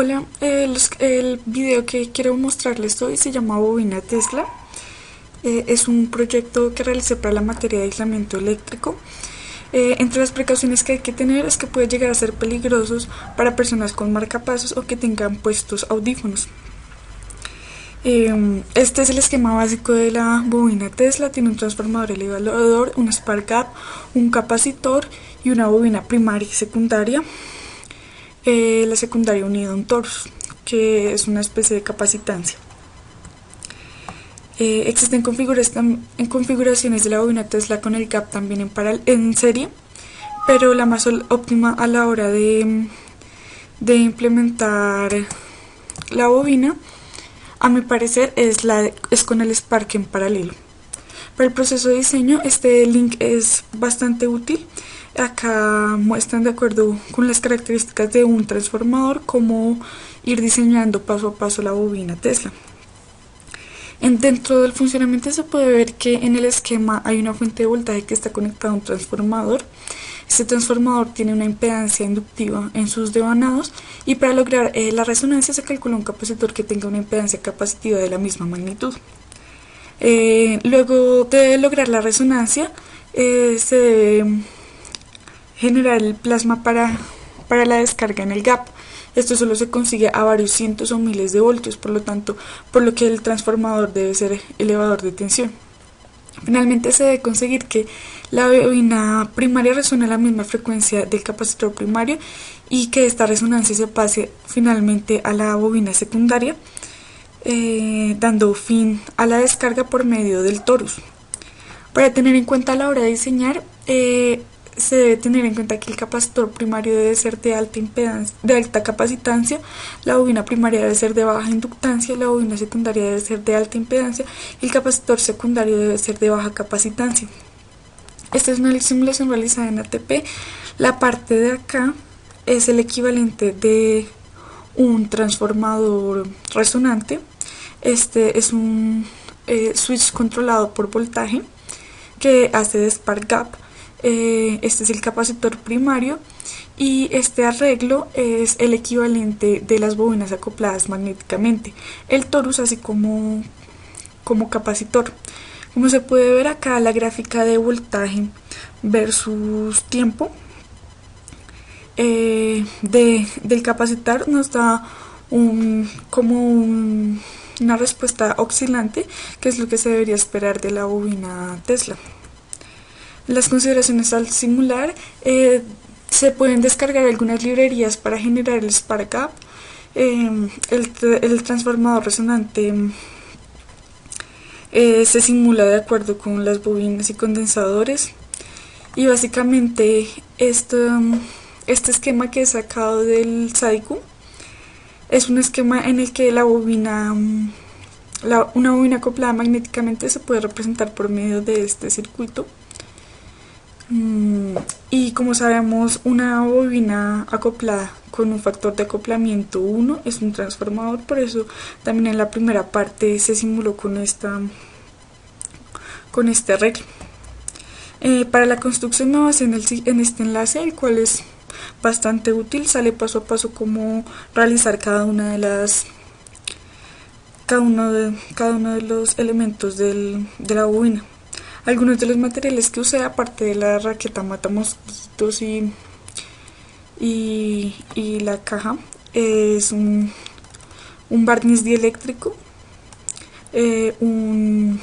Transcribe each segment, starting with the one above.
Hola, el video que quiero mostrarles hoy se llama Bobina Tesla. Es un proyecto que realicé para la materia de aislamiento eléctrico. Entre las precauciones que hay que tener es que puede llegar a ser peligrosos para personas con marcapasos o que tengan puestos audífonos. Este es el esquema básico de la bobina Tesla. Tiene un transformador elevador, un spark gap, un capacitor y una bobina primaria y secundaria. La secundaria unida a un torus, que es una especie de capacitancia. Existen configuraciones de la bobina Tesla con el gap también en serie, pero la más óptima a la hora de implementar la bobina, a mi parecer, es con el Spark en paralelo. Para el proceso de diseño, este link es bastante útil. Acá muestran, de acuerdo con las características de un transformador, cómo ir diseñando paso a paso la bobina Tesla. Dentro del funcionamiento se puede ver que en el esquema hay una fuente de voltaje que está conectada a un transformador. Este transformador tiene una impedancia inductiva en sus devanados, y para lograr la resonancia se calcula un capacitor que tenga una impedancia capacitiva de la misma magnitud. Luego de lograr la resonancia, se debe generar el plasma para la descarga en el gap. Esto solo se consigue a varios cientos o miles de voltios, por lo que el transformador debe ser elevador de tensión. Finalmente se debe conseguir que la bobina primaria resuene a la misma frecuencia del capacitor primario y que esta resonancia se pase finalmente a la bobina secundaria, dando fin a la descarga por medio del torus. Para tener en cuenta a la hora de diseñar, se debe tener en cuenta que el capacitor primario debe ser de alta capacitancia, la bobina primaria debe ser de baja inductancia, la bobina secundaria debe ser de alta impedancia y el capacitor secundario debe ser de baja capacitancia. Esta es una simulación realizada en ATP. La parte de acá es el equivalente de un transformador resonante. Este es un switch controlado por voltaje que hace de spark gap. Este es el capacitor primario y este arreglo es el equivalente de las bobinas acopladas magnéticamente, el torus así como capacitor. Como se puede ver acá, la gráfica de voltaje versus tiempo del capacitor nos da una respuesta oscilante, que es lo que se debería esperar de la bobina Tesla. Las consideraciones al simular: se pueden descargar algunas librerías para generar el spark gap. El transformador resonante se simula de acuerdo con las bobinas y condensadores, y básicamente este esquema que he sacado del Saiku es un esquema en el que una bobina acoplada magnéticamente se puede representar por medio de este circuito. Y como sabemos, una bobina acoplada con un factor de acoplamiento 1 es un transformador, por eso también en la primera parte se simuló con este arreglo. Para la construcción me basé en este enlace, el cual es bastante útil. Sale paso a paso cómo realizar cada uno de los elementos de la bobina. Algunos de los materiales que usé, aparte de la raqueta matamosquitos y la caja, es un barniz dieléctrico, un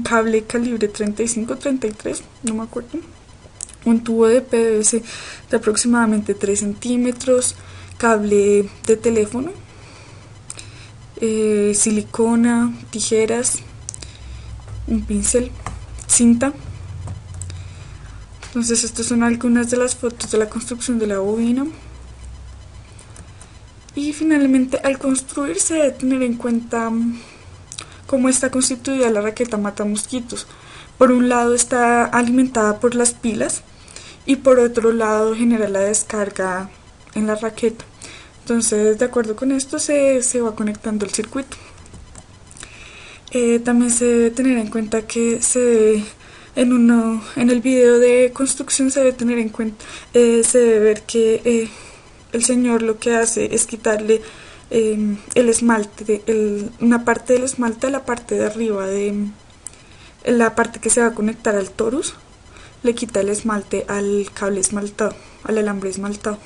cable calibre 35-33, no me acuerdo, un tubo de PVC de aproximadamente 3 centímetros, cable de teléfono, silicona, tijeras, un pincel, cinta. Entonces estas son algunas de las fotos de la construcción de la bobina. Y finalmente, al construir se debe tener en cuenta cómo está constituida la raqueta matamosquitos. Por un lado está alimentada por las pilas y por otro lado genera la descarga en la raqueta. Entonces, de acuerdo con esto se va conectando el circuito. También se debe tener en cuenta que en el video de construcción se debe ver que el señor lo que hace es quitarle el esmalte, una parte del esmalte a la parte de arriba de la parte que se va a conectar al torus, le quita el esmalte al cable esmaltado, al alambre esmaltado.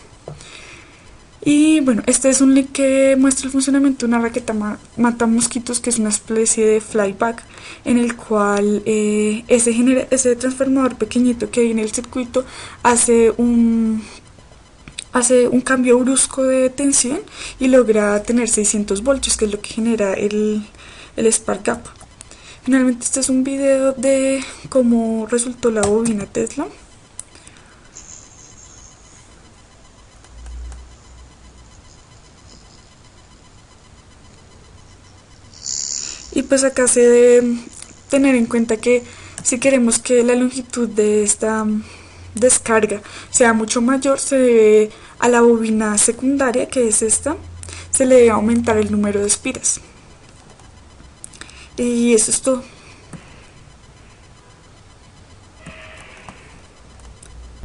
Y bueno, este es un link que muestra el funcionamiento de una raqueta mata mosquitos, que es una especie de flyback, en el cual ese transformador pequeñito que hay en el circuito hace un cambio brusco de tensión y logra tener 600 voltios, que es lo que genera el spark gap. Finalmente, este es un video de cómo resultó la bobina Tesla. Y pues acá se debe tener en cuenta que si queremos que la longitud de esta descarga sea mucho mayor, se debe a la bobina secundaria, que es esta, se le debe aumentar el número de espiras. Y eso es todo.